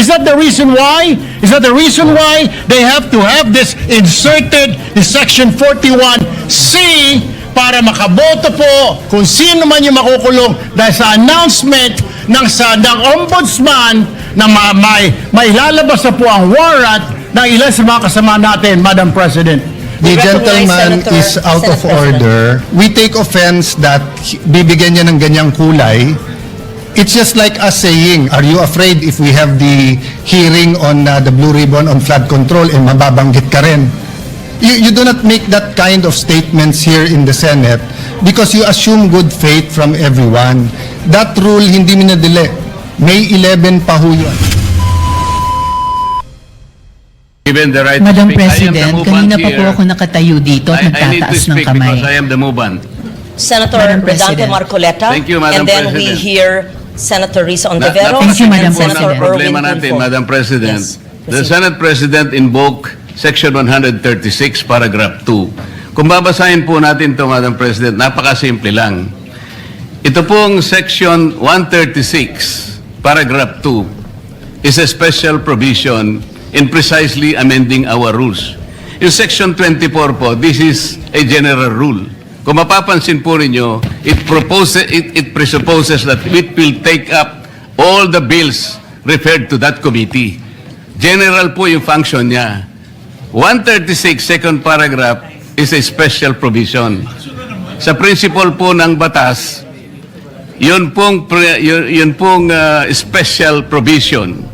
that the reason why? Is that the reason why they have to have this inserted in Section 41C para makaboto po kung sino man yung makukulong dahil sa announcement ng ombudsman na may lalabas na po ang warrant ng ilan sa mga kasama natin, Madam President. The gentleman is out of order. We take offense that bibigyan niya ng ganyang kulay. It's just like us saying, are you afraid if we have the hearing on the Blue Ribbon on flood control and mababanggit ka rin? You do not make that kind of statements here in the Senate because you assume good faith from everyone. That rule hindi minadili. May 11 pa ho yun. Given the right Madam to speak, President, I am the kanina movant pa po here. ako nakatayo dito at I need to nagtataas ng speak kamay. because I am the movant. Senator Madam Rodante President. Marcoleta. Thank you, Madam And then we President. hear Senator Risa Ontiveros Thank you, Madam and Senator President. Problema Erwin natin, Tulfo. Madam President. Yes, The proceed. Senate President invoked Section 136, Paragraph 2. Kung babasahin po natin ito, Madam President, napakasimple lang. Ito pong Section 136, Paragraph 2, is a special provision in precisely amending our rules. Yung Section 24 po, this is a general rule. Kung mapapansin po ninyo, it presupposes that it will take up all the bills referred to that committee. General po yung function niya. 136, second paragraph, is a special provision. Sa principle po ng batas, yun pong special provision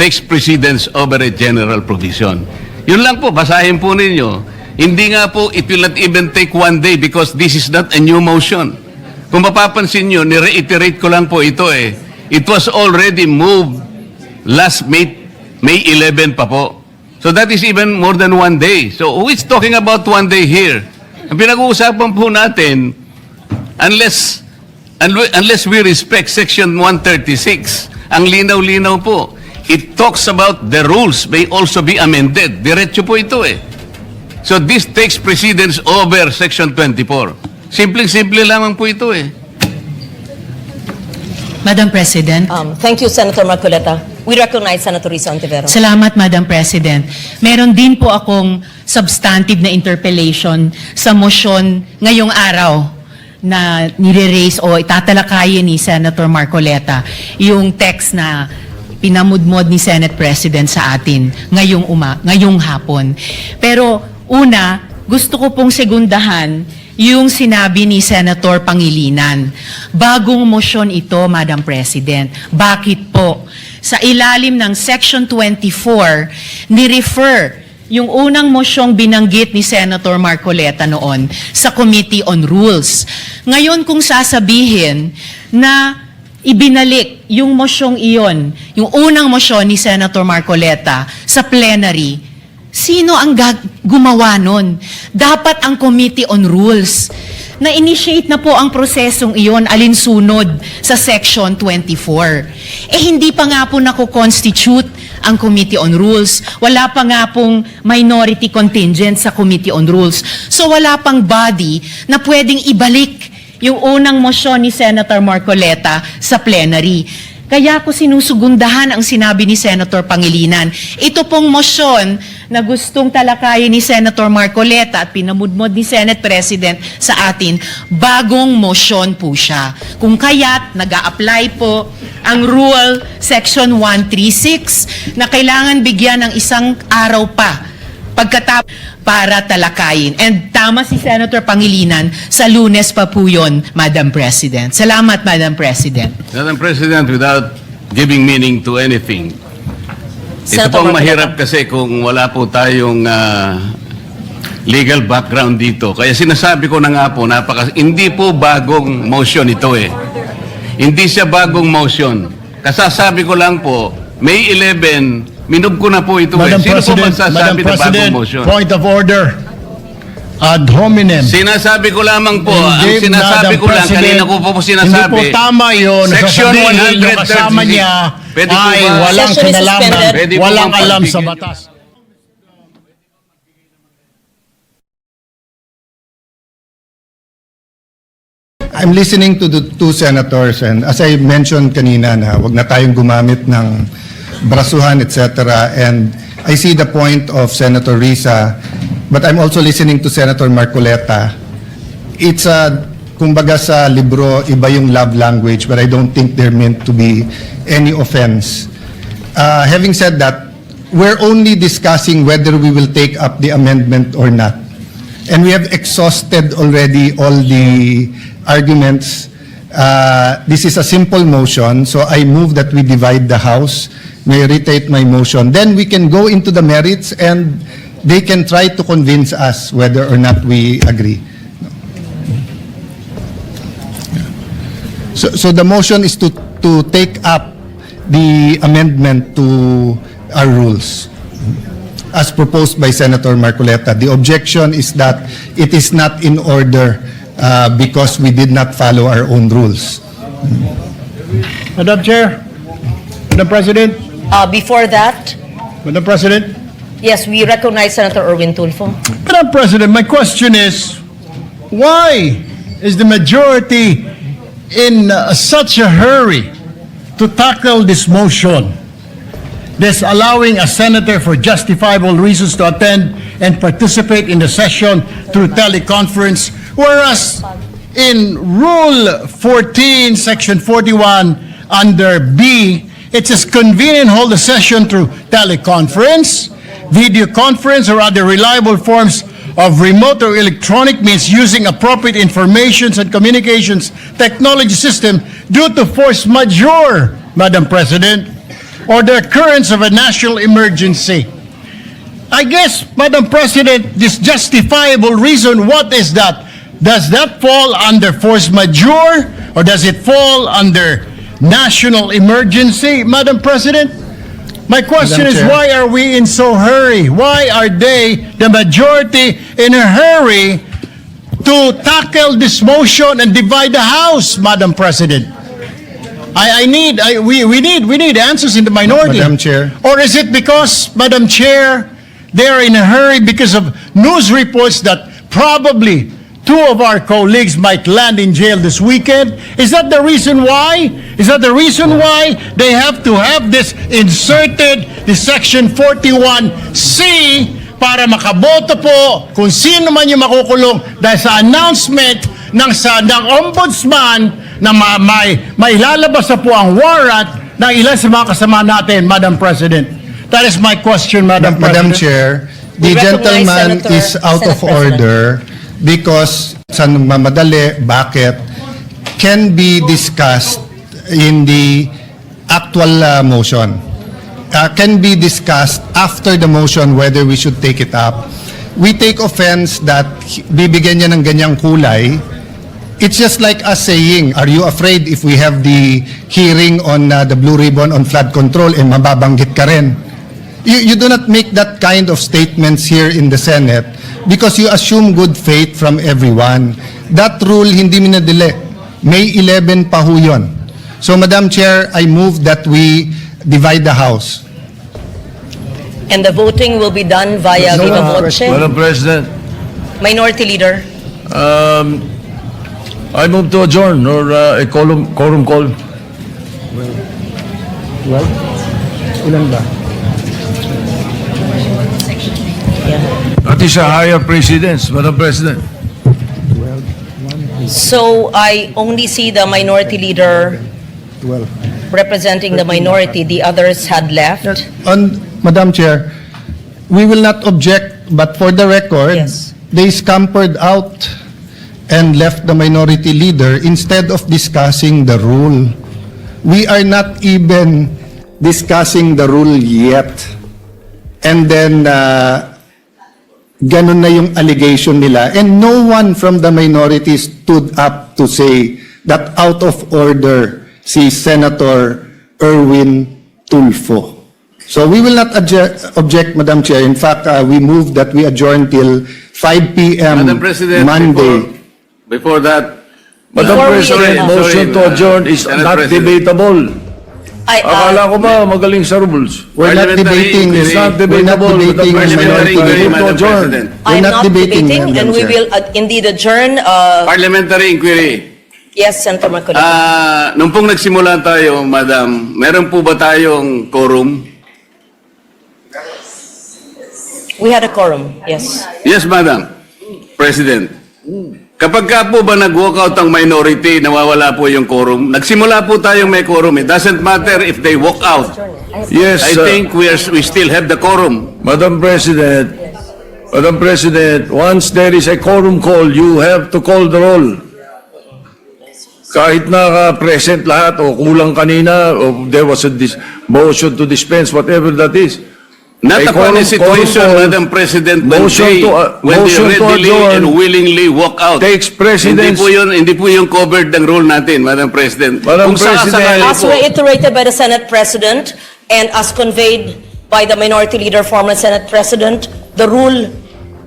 takes precedence over a general provision. Yun lang po, basahin po ninyo. Hindi nga po, it will not even take one day because this is not a new motion. Kung mapapansin nyo, ni-reiterate ko lang po ito eh. It was already moved last May 11 pa po. So that is even more than one day. So who is talking about one day here? Ang pinag-uusapan po natin, unless we respect Section 136, ang linaw-linaw po, it talks about the rules may also be amended. Diretso po ito eh. So this takes precedence over Section 24. Simpleng-simple lamang po ito eh. Madam President. Thank you, Senator Marcoleta. We recognize Senator Risa Ontiveros. Salamat, Madam President. Meron din po akong substantive na interpellation sa motion ngayong araw na nire-raise o itatalakayin ni Senator Marcoleta yung text na pinamudmod ni Senate President sa atin ngayong hapon. Pero una, gusto ko pong segundahan yung sinabi ni Senator Pangilinan. Bagong motion ito, Madam President. Bakit po? Sa ilalim ng Section 24, ni-refer yung unang mosyong binanggit ni Senator Marcoleta noon sa Committee on Rules. Ngayon kung sasabihin na ibinalik yung mosyong iyon, yung unang mosyon ni Senator Marcoleta sa plenary, sino ang gumawa nun? Dapat ang Committee on Rules. Na-initiate na po ang prosesong iyon alinsunod sa Section 24. Hindi pa nga po nako-constitute ang Committee on Rules. Wala pa nga pong minority contingent sa Committee on Rules. So wala pang body na pwedeng ibalik yung unang mosyon ni Senator Marcoleta sa plenary. Kaya ko sinusugundahan ang sinabi ni Senator Pangilinan. Ito pong mosyon na gustong talakayin ni Senator Marcoleta at pinamudmod ni Senate President sa atin, bagong mosyon po siya. Kung kaya't nag-a-apply po ang Rule Section 136 na kailangan bigyan ng isang araw pa pagkatapos para talakayin. And tama si Senator Pangilinan, sa Lunes pa po yun, Madam President. Salamat, Madam President. Madam President, without giving meaning to anything, ito Senator pong Marcoleta. mahirap kasi kung wala po tayong legal background dito. Kaya sinasabi ko na nga po, hindi po bagong motion ito eh. Hindi siya bagong motion. Kasasabi ko lang po, May 11, minub ko na po ito eh. Sino po magsasabi na bagong motion? Point of order. Ad hominem. Sinasabi ko lamang po, ang Hindi, sinasabi Madam ko lang, President, kanina ko po sinasabi. Hindi po tama yun. Section Sasabihin yung kasama 136. niya Pwede po ay ba? walang Session is kinalaman, suspended. Pwede po walang bang alam sa pagbigyan batas. I'm listening to the two senators and as I mentioned kanina na wag na tayong gumamit ng brasuhan, etc. And I see the point of Senator Risa, but I'm also listening to Senator Marcoleta. It's kumbaga sa libro, iba yung love language, but I don't think they're meant to be any offense. Having said that, we're only discussing whether we will take up the amendment or not. And we have exhausted already all the arguments. This is a simple motion, so I move that we divide the House. May I reiterate my motion. Then we can go into the merits and they can try to convince us whether or not we agree. So the motion is to take up the amendment to our rules as proposed by Senator Marcoleta. The objection is that it is not in order because we did not follow our own rules. Madam Chair, Madam President, Before that, Madam President, yes, we recognize Senator Erwin Tulfo. Madam President, my question is, why is the majority in such a hurry to tackle this motion? This allowing a senator for justifiable reasons to attend and participate in the session through teleconference, whereas in Rule 14, Section 41, under B, it says convene and hold a session through teleconference, video conference, or other reliable forms of remote or electronic means using appropriate informations and communications technology system due to force majeure, Madam President, or the occurrence of a national emergency. I guess, Madam President, this justifiable reason, what is that? Does that fall under force majeure or does it fall under national emergency, Madam President? My question Madam is, Chair. why are we in so hurry? Why are they, the majority, in a hurry to tackle this motion and divide the House, Madam President? We need answers in the minority. Madam Chair. Or is it because, Madam Chair, they are in a hurry because of news reports that probably two of our colleagues might land in jail this weekend? Is that the reason why? Is that the reason why they have to have this inserted, the Section 41C, para makaboto po kung sino man yung makukulong dahil sa announcement ng ombudsman na may lalabas na po ang warrant ng ilan sa mga kasama natin, Madam President. That is my question, Madam Madam President. Chair, the We recognize gentleman Senator- is out of Senate President. order because sa mamadali, bakit, can be discussed in the actual motion. Can be discussed after the motion whether we should take it up. We take offense that bibigyan niya ng ganyang kulay. It's just like us saying, are you afraid if we have the hearing on the Blue Ribbon on flood control mababanggit ka rin? You do not make that kind of statements here in the Senate because you assume good faith from everyone. That rule hindi minadili. May 11 pa ho yun. So, Madam Chair, I move that we divide the House. And the voting will be done via viva voce. Madam President, Minority Leader. I move to adjourn or a quorum call. That is a higher precedence, Madam President. So I only see the Minority Leader representing the minority. The others had left. Madam Chair, we will not object, but for the record, Yes. they scampered out and left the minority leader instead of discussing the rule. We are not even discussing the rule yet. And then, ganun na yung allegation nila. And no one from the minority stood up to say that out of order si Senator Erwin Tulfo. So we will not object, Madam Chair. In fact, we move that we adjourn till 5 p.m. Madam President, Monday. before that, Madam Before we President, adjourn. motion to adjourn is Senate not President. debatable. Akala ko I, ba magaling sa rules? We're not Parliamentary debating. inquiry. It's not We're not debatable. debating Parliamentary minority inquiry, Move leader. to Madam adjourn. President. We're I'm not not debating, debating, Madam and we Chair. will indeed adjourn. Parliamentary inquiry. Yes, Senator Marcoleta. Nung pong nagsimula tayo, Madam, meron po ba tayong quorum? We had a quorum, yes. Yes, Madam President. Kapag ka po ba nag-walkout ang minority, nawawala po yung quorum, nagsimula po tayong may quorum. It doesn't matter if they walk out. Yes, I think we still have the quorum. Madam President, once there is a quorum call, you have to call the roll. Kahit naka-present lahat o kulang kanina o there was a motion to dispense, whatever that is. Not A upon a quorum situation, call, Madam President, when motion they, to, when they motion to readily adjourn and willingly walk out. takes precedence. Hindi po yung covered ng rule natin, Madam President. Madam Kung sakasakali President. As po, reiterated by the Senate President and as conveyed by the Minority Leader, former Senate President, the rule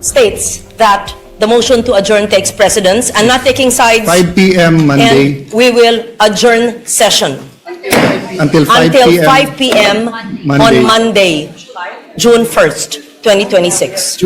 states that the motion to adjourn takes precedence and not taking sides. 5 p.m. Monday And we will adjourn session until 5 until p.m. 5 p.m. on Monday. Monday, June 1st, 2026.